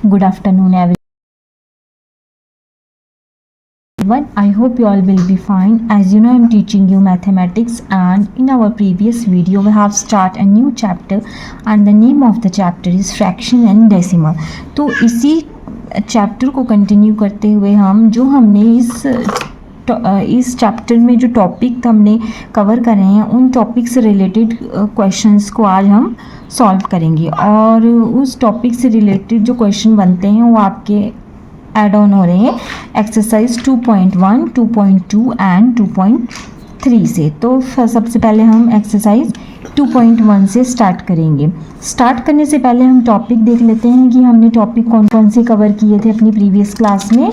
Good afternoon, everyone. I hope you all will be fine. As you know, I'm teaching you mathematics, and in our previous video we have started a new chapter, and the name of the chapter is fraction and decimal. तो इसी chapter को continue करते हुए हमने इस chapter में जो topic हमने कवर करे हैं उन टॉपिक से रिलेटेड क्वेश्चंस को आज हम सॉल्व करेंगे, और उस टॉपिक से रिलेटेड जो क्वेश्चन बनते हैं वो आपके ऐड ऑन हो रहे हैं एक्सरसाइज 2.1, 2.2 एंड 2.3 से। तो सबसे पहले हम एक्सरसाइज 2.1 से स्टार्ट करेंगे। स्टार्ट करने से पहले हम टॉपिक देख लेते हैं कि हमने टॉपिक कौन कौन से कवर किए थे अपनी प्रीवियस क्लास में।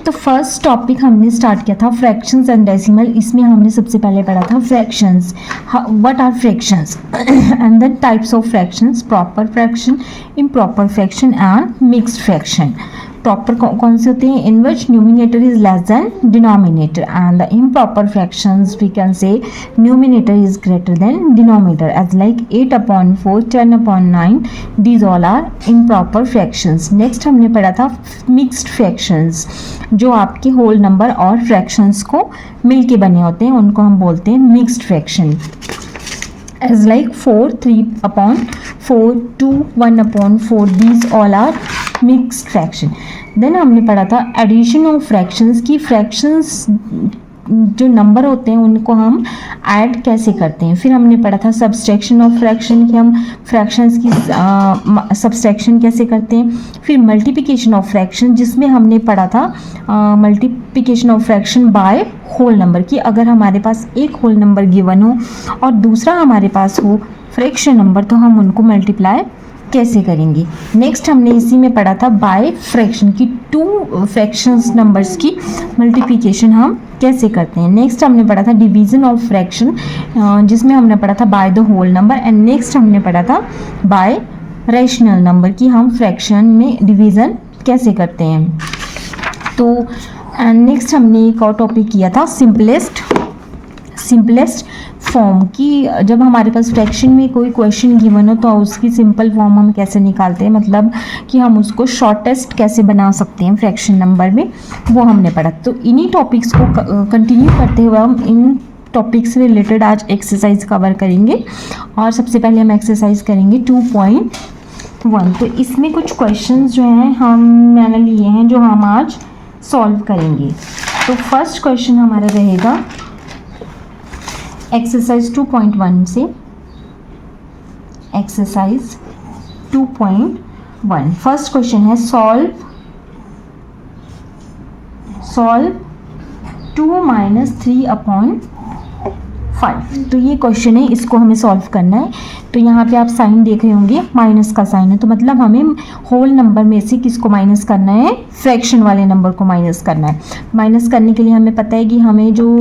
तो फर्स्ट टॉपिक हमने स्टार्ट किया था फ्रैक्शंस एंड डेसिमल। इसमें हमने सबसे पहले पढ़ा था fractions, what are fractions and then types of fractions, proper fraction, improper fraction and mixed fraction. प्रॉपर कौन से होते हैं? In which numerator is less than denominator, and the improper fractions we can say numerator is greater than denominator, as like 8/4, 10/9, these all are improper fractions. Next हमने पढ़ा था mixed fractions, जो आपके होल नंबर और fractions को मिलके बने होते हैं, उनको हम बोलते हैं mixed fraction, as like 4, 3/4, 2, 1/4, these all are mixed fraction. Then हमने पढ़ा था एडिशन ऑफ फ्रैक्शंस की फ्रैक्शंस जो नंबर होते हैं उनको हम ऐड कैसे करते हैं। फिर हमने पढ़ा था सब्सट्रैक्शन ऑफ फ्रैक्शन की हम फ्रैक्शंस की सब्सट्रैक्शन कैसे करते हैं। फिर मल्टीप्लिकेशन ऑफ फ्रैक्शन, जिसमें हमने पढ़ा था multiplication of fraction by whole number की, अगर हमारे पास एक होल नंबर गिवन हो और दूसरा हमारे पास हो फ्रैक्शन नंबर, तो हम उनको मल्टीप्लाई कैसे करेंगे। नेक्स्ट हमने इसी में पढ़ा था बाय फ्रैक्शन की, टू फ्रैक्शंस नंबर्स की मल्टीप्लिकेशन हम कैसे करते हैं। नेक्स्ट हमने पढ़ा था डिवीजन ऑफ फ्रैक्शन, जिसमें हमने पढ़ा था by the whole number, and next हमने पढ़ा था बाय रैशनल नंबर की हम फ्रैक्शन में डिवीज़न कैसे करते हैं। तो एंड नेक्स्ट हमने एक और टॉपिक किया था सिंपलेस्ट फॉर्म की, जब हमारे पास फ्रैक्शन में कोई क्वेश्चन गिवन हो तो उसकी सिंपल फॉर्म हम कैसे निकालते हैं, मतलब कि हम उसको शॉर्टेस्ट कैसे बना सकते हैं फ्रैक्शन नंबर में, वो हमने पढ़ा। तो इन्हीं टॉपिक्स को कंटिन्यू करते हुए हम इन टॉपिक से रिलेटेड आज एक्सरसाइज कवर करेंगे, और सबसे पहले हम एक्सरसाइज करेंगे 2.1। तो इसमें कुछ क्वेश्चंस जो हैं मैंने लिए हैं जो हम आज सॉल्व करेंगे। तो फर्स्ट क्वेश्चन हमारा रहेगा एक्सरसाइज 2.1 से, एक्सरसाइज 2.1। फर्स्ट क्वेश्चन है सॉल्व 2 - 3/5। तो ये क्वेश्चन है, इसको हमें सॉल्व करना है। तो यहाँ पे आप साइन देख रहे होंगे, माइनस का साइन है, तो मतलब हमें होल नंबर में से किसको माइनस करना है? फ्रैक्शन वाले नंबर को माइनस करना है। माइनस करने के लिए हमें पता है कि हमें जो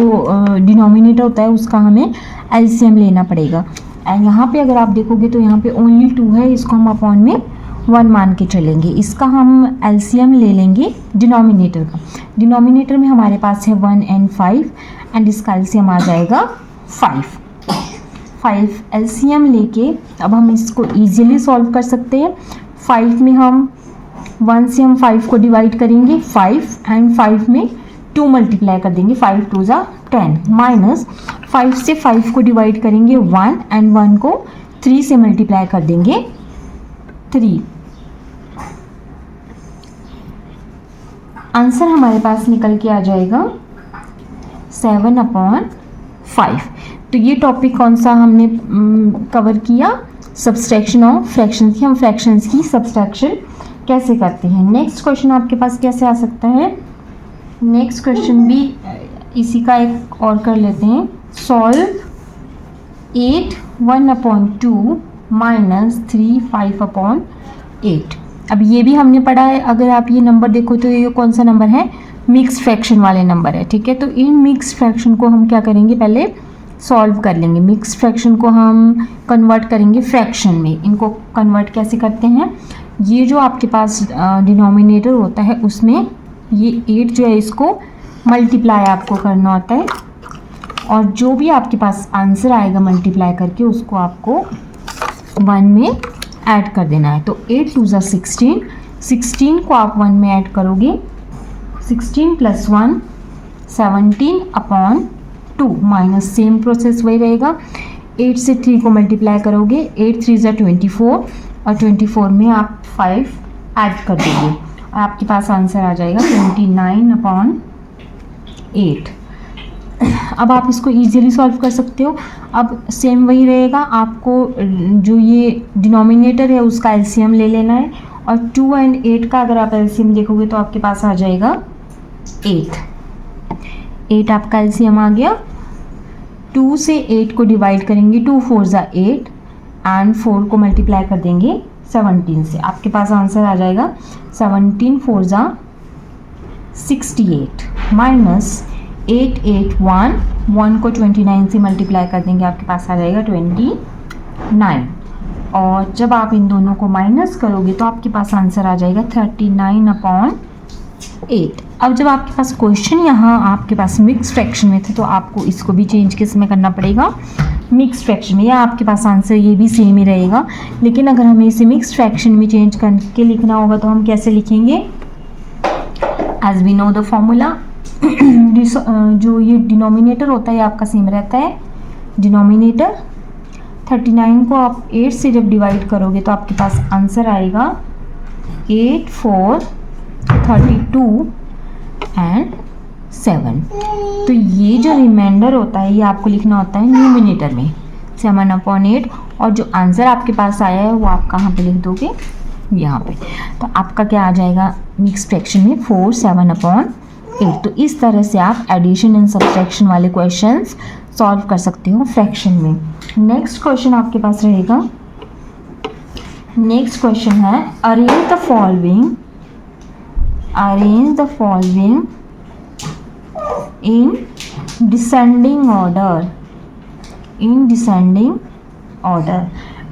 डिनोमिनेटर होता है उसका हमें एलसीएम लेना पड़ेगा। एंड यहाँ पे अगर आप देखोगे तो यहाँ पे ओनली 2 है, इसको हम अपॉन में 1 मान के चलेंगे। इसका हम एलसीएम ले लेंगे डिनोमिनेटर का। डिनोमिनेटर में हमारे पास है 1 and 5, एंड इसका एलसीएम आ जाएगा 5 एलसीएम लेके अब हम इसको इजीली सॉल्व कर सकते हैं। 5 में हम 1 से हम 5 को डिवाइड करेंगे 5, एंड 5 में 2 मल्टीप्लाई कर देंगे, 5 2 = 10, माइनस 5 से 5 को डिवाइड करेंगे 1, एंड 1 को 3 से मल्टीप्लाई कर देंगे 3। आंसर हमारे पास निकल के आ जाएगा 7/5। तो ये टॉपिक कौन सा हमने कवर किया? सब्सट्रैक्शन ऑफ फ्रैक्शंस की, हम फ्रैक्शंस की सब्सट्रैक्शन कैसे करते हैं। नेक्स्ट क्वेश्चन आपके पास कैसे आ सकता है? नेक्स्ट क्वेश्चन भी इसी का एक और कर लेते हैं। सॉल्व 8 1/2 - 3 5/8। अब ये भी हमने पढ़ा है, अगर आप ये नंबर देखो तो ये कौन सा नंबर है? मिक्स्ड फ्रैक्शन वाले नंबर है, ठीक है। तो इन मिक्स्ड फ्रैक्शन को हम क्या करेंगे? पहले सॉल्व कर लेंगे। मिक्स्ड फ्रैक्शन को हम कन्वर्ट करेंगे फ्रैक्शन में। इनको कन्वर्ट कैसे करते हैं? ये जो आपके पास डिनोमिनेटर होता है उसमें ये 8 जो है इसको मल्टीप्लाई आपको करना होता है, और जो भी आपके पास आंसर आएगा मल्टीप्लाई करके उसको आपको 1 में ऐड कर देना है। तो 8 2 ज़ा 16, 16 को आप 1 में ऐड करोगे, 16 + 1 17/2 माइनस सेम प्रोसेस वही रहेगा। 8 से 3 को मल्टीप्लाई करोगे, 8 3 ज़ा 24 और 24 में आप 5 ऐड कर दोगे और आपके पास आंसर आ जाएगा 29/8। अब आप इसको इजीली सॉल्व कर सकते हो। अब सेम वही रहेगा, आपको जो ये डिनोमिनेटर है उसका एलसीएम ले लेना है और 2 और 8 का अगर आप एलसीएम देखोगे तो आपके पास आ जाएगा 8। 8 आपका एलसीएम आ गया। 2 से 8 को डिवाइड करेंगे, 2 4 ज़ा 8 एंड 4 को मल्टीप्लाई कर देंगे 17 से, आपके पास आंसर आ जाएगा 17 4 ज़ा 68 माइनस 8 8 1, 1 को 29 से मल्टीप्लाई कर देंगे, आपके पास आ जाएगा 29। और जब आप इन दोनों को माइनस करोगे तो आपके पास आंसर आ जाएगा 39/8। अब जब आपके पास क्वेश्चन यहाँ आपके पास मिक्स फ्रैक्शन में थे तो आपको इसको भी चेंज किस में करना पड़ेगा, मिक्स फ्रैक्शन में, या आपके पास आंसर ये भी सेम ही रहेगा। लेकिन अगर हमें इसे मिक्स फ्रैक्शन में चेंज करके लिखना होगा तो हम कैसे लिखेंगे, as we know the formula, जो ये डिनोमिनेटर होता है आपका सेम रहता है। डिनोमिनेटर 39 को आप 8 से जब डिवाइड करोगे तो आपके पास आंसर आएगा 8 4 32 एंड 7। तो ये जो रिमाइंडर होता है ये आपको लिखना होता है न्यूमिनेटर में 7/8, और जो आंसर आपके पास आया है वो आप कहाँ पे लिख दोगे, यहाँ पे। तो आपका क्या आ जाएगा मिक्स फ्रैक्शन में 4 7/8। तो इस तरह से आप एडिशन एंड सब्ट्रैक्शन वाले क्वेश्चंस सॉल्व कर सकते हो फ्रैक्शन में। नेक्स्ट क्वेश्चन आपके पास रहेगा, नेक्स्ट क्वेश्चन है arrange the following in descending order,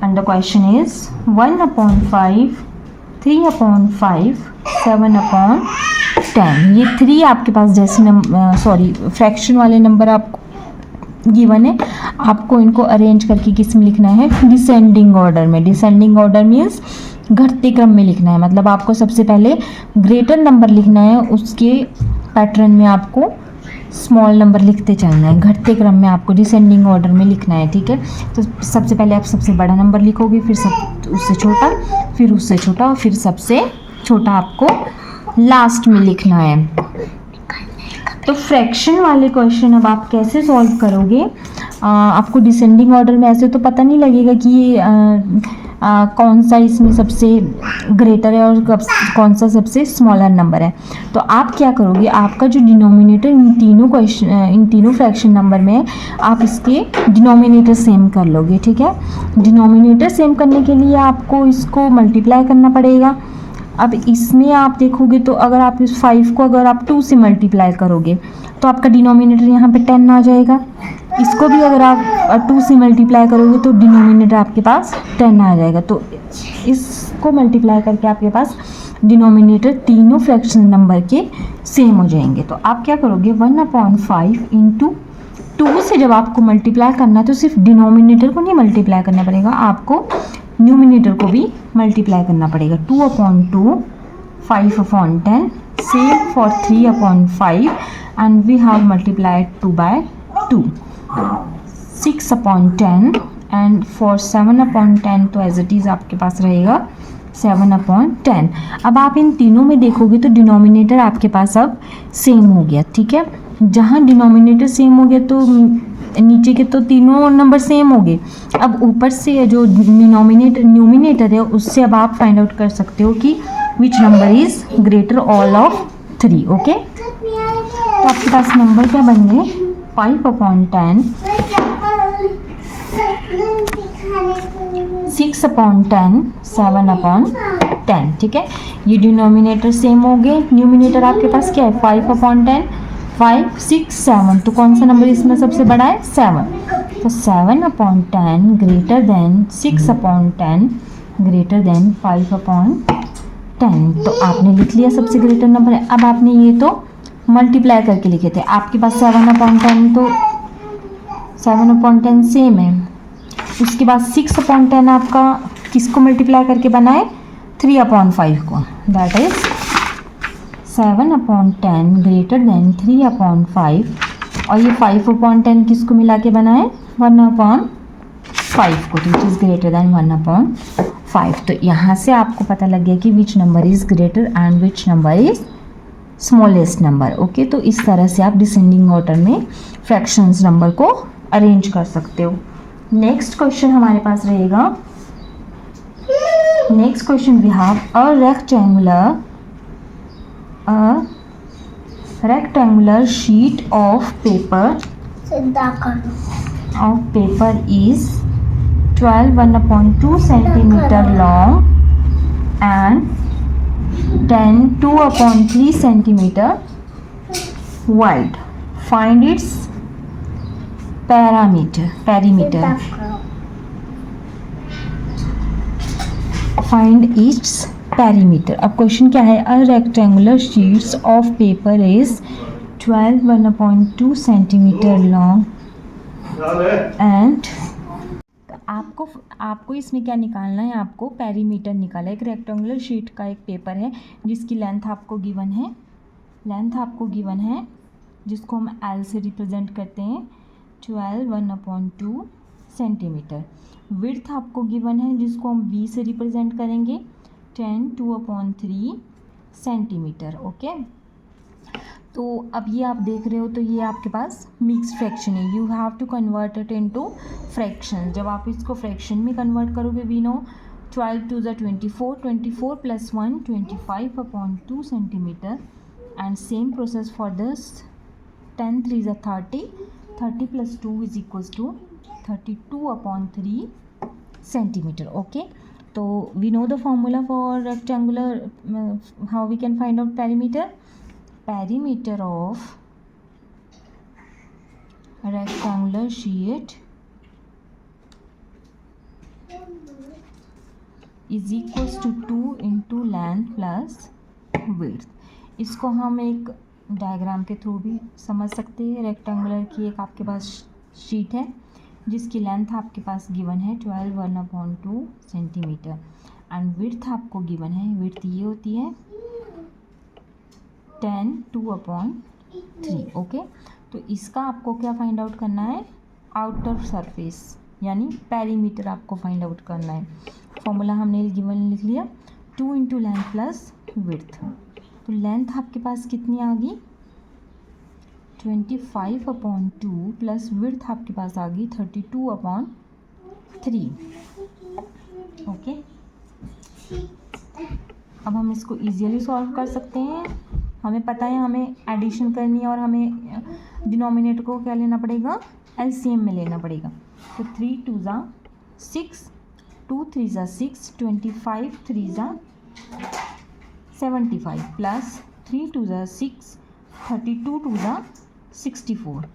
and the question is 1/5, 3/5, 7/10। ये 3 आपके पास जैसे फ्रैक्शन वाले नंबर आपको गिवन है, आपको इनको अरेंज करके किस में लिखना है, डिसेंडिंग ऑर्डर में। डिसेंडिंग ऑर्डर मीन्स घटते क्रम में लिखना है, मतलब आपको सबसे पहले ग्रेटर नंबर लिखना है, उसके पैटर्न में आपको स्मॉल नंबर लिखते चलना है, घटते क्रम में आपको डिसेंडिंग ऑर्डर में लिखना है, ठीक है। तो सबसे पहले आप सबसे बड़ा नंबर लिखोगे, फिर उससे छोटा, फिर उससे छोटा, और फिर सबसे छोटा आपको लास्ट में लिखना है। तो फ्रैक्शन वाले क्वेश्चन अब आप कैसे सॉल्व करोगे, आपको डिसेंडिंग ऑर्डर में ऐसे तो पता नहीं लगेगा कि ये कौन सा इसमें सबसे ग्रेटर है और कौन सा सबसे स्मॉलर नंबर है। तो आप क्या करोगे, आपका जो डिनोमिनेटर इन तीनों फ्रैक्शन नंबर में है, आप इसके डिनोमिनेटर सेम कर लोगे, ठीक है। डिनोमिनेटर सेम करने के लिए आपको इसको मल्टीप्लाई करना पड़ेगा। अब इसमें आप देखोगे तो अगर आप इस 5 को अगर आप 2 से मल्टीप्लाई करोगे तो आपका डिनोमिनेटर यहाँ पे 10 आ जाएगा। इसको भी अगर आप 2 से मल्टीप्लाई करोगे तो डिनोमिनेटर आपके पास 10 आ जाएगा। तो इसको मल्टीप्लाई करके आपके पास डिनोमिनेटर तीनों फ्रैक्शन नंबर के सेम हो जाएंगे। तो आप क्या करोगे, 1/5 इंटू 2 से जब आपको मल्टीप्लाई करना है तो सिर्फ डिनोमिनेटर को नहीं मल्टीप्लाई करना पड़ेगा, आपको न्यूमिनेटर को भी मल्टीप्लाई करना पड़ेगा। 2/2, 5/10, same for 3/5 and we have multiplied 2/2, 6/10 and for 7/10 तो एज इट इज़ आपके पास रहेगा 7/10। अब आप इन तीनों में देखोगे तो डिनोमिनेटर आपके पास अब सेम हो गया, ठीक है। जहाँ डिनोमिनेटर सेम हो गया तो नीचे के तो तीनों नंबर सेम हो गए। अब ऊपर से जो न्यूमिनेटर है उससे अब आप फाइंड आउट कर सकते हो कि which number is greater all of 3, okay. तो आपके पास नंबर क्या बन गए, 5/10, 6/10, 7/10, ठीक है। ये डिनोमिनेटर सेम हो गए। न्यूमिनेटर आपके पास क्या है, 5/10, 5, 6, 7, तो कौन सा नंबर इसमें सबसे बड़ा है, 7। तो 7/10 ग्रेटर देन 6/10 ग्रेटर देन 5/10। तो आपने लिख लिया सबसे ग्रेटर नंबर है। अब आपने ये तो मल्टीप्लाई करके लिखे थे, आपके पास 7/10 तो 7/10 सेम है। उसके बाद 6/10 आपका किसको मल्टीप्लाई करके बनाए, 3/5 को, दैट इज 7/10 ग्रेटर देन 3/5, और ये 5/10 किसको मिला के बनाए, 1/5 को, विच इज़ ग्रेटर देन 1/5। तो यहाँ से आपको पता लग गया कि which number is greater and which number is smallest number. Okay, तो इस तरह से आप डिसेंडिंग ऑर्डर में फ्रैक्शंस नंबर को अरेंज कर सकते हो। नेक्स्ट क्वेश्चन हमारे पास रहेगा, next question we have a rectangular sheet of paper is 12 1/2 centimeter long and 10 2/3 centimeter wide. Find its perimeter. Find its perimeter. अब क्वेश्चन क्या है, a rectangular sheets of paper is 12 1/2 centimeter long and आपको इसमें क्या निकालना है, आपको perimeter निकालना है। एक रेक्टेंगुलर शीट का एक पेपर है जिसकी लेंथ आपको गिवन है, जिसको हम L से रिप्रेजेंट करते हैं 12 1/2 सेंटीमीटर। विड्थ आपको गिवन है जिसको हम B से रिप्रेजेंट करेंगे 10 2/3 सेंटीमीटर। ओके, तो अब ये आप देख रहे हो, तो ये आपके पास मिक्स फ्रैक्शन है, you have to convert it into fraction. जब आप इसको फ्रैक्शन में कन्वर्ट करोगे, we know 12 2 24, 24 + 1 25/2 centimetre, and same process for this 10 3 30, 30 + 2 = 32/3 centimetre. Okay, तो we know the formula for rectangular, how we can find out perimeter of a rectangular sheet is equals to 2 into length plus width। इसको हम एक diagram के through भी समझ सकते हैं। Rectangular की एक आपके पास शीट है जिसकी लेंथ आपके पास गिवन है 12 1/2 सेंटीमीटर एंड विड्थ आपको गिवन है, विड्थ ये होती है 10 2/3। ओके, तो इसका आपको क्या फाइंड आउट करना है, आउटर सरफेस यानी पेरीमीटर आपको फाइंड आउट करना है। फॉर्मूला हमने गिवन लिख लिया, 2 into लेंथ प्लस विड्थ। तो लेंथ आपके पास कितनी आ गई 25/2 प्लस विड्थ आपके पास आ गई 32/3। ओके, अब हम इसको इजीली सॉल्व कर सकते हैं। हमें पता है हमें एडिशन करनी है और हमें डिनोमिनेटर को क्या लेना पड़ेगा, एलसीएम में लेना पड़ेगा। तो 3 2 6, 2 3 6, 25 3 75 plus 3 2 6, 32 2 64,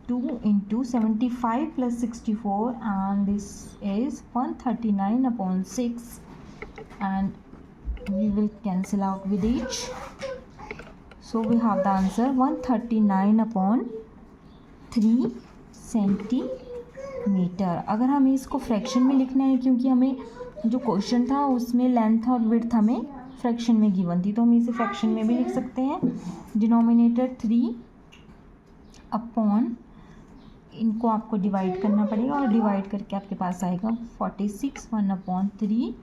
2 into 75 plus 64, and this is 139/6, and we will cancel out with each. So we have the answer 139/3 centimetre. अगर हमें इसको फ्रैक्शन में लिखना है, क्योंकि हमें जो क्वेश्चन था उसमें लेंथ और विड्थ हमें फ्रैक्शन में गिवन थी, तो हम इसे फ्रैक्शन में भी लिख सकते हैं। डिनोमिनेटर 3 अपॉन, इनको आपको डिवाइड करना पड़ेगा और डिवाइड करके आपके पास आएगा 46 1/3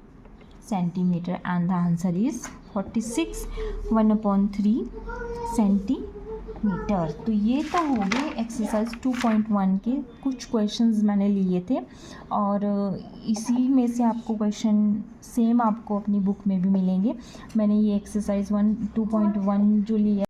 centimetre, and the answer is 46 1/3 centimetre. तो ये तो हो गए एक्सरसाइज 2.1 के कुछ क्वेश्चंस मैंने लिए थे, और इसी में से आपको क्वेश्चन सेम आपको अपनी बुक में भी मिलेंगे। मैंने ये एक्सरसाइज 2.1 जो लिया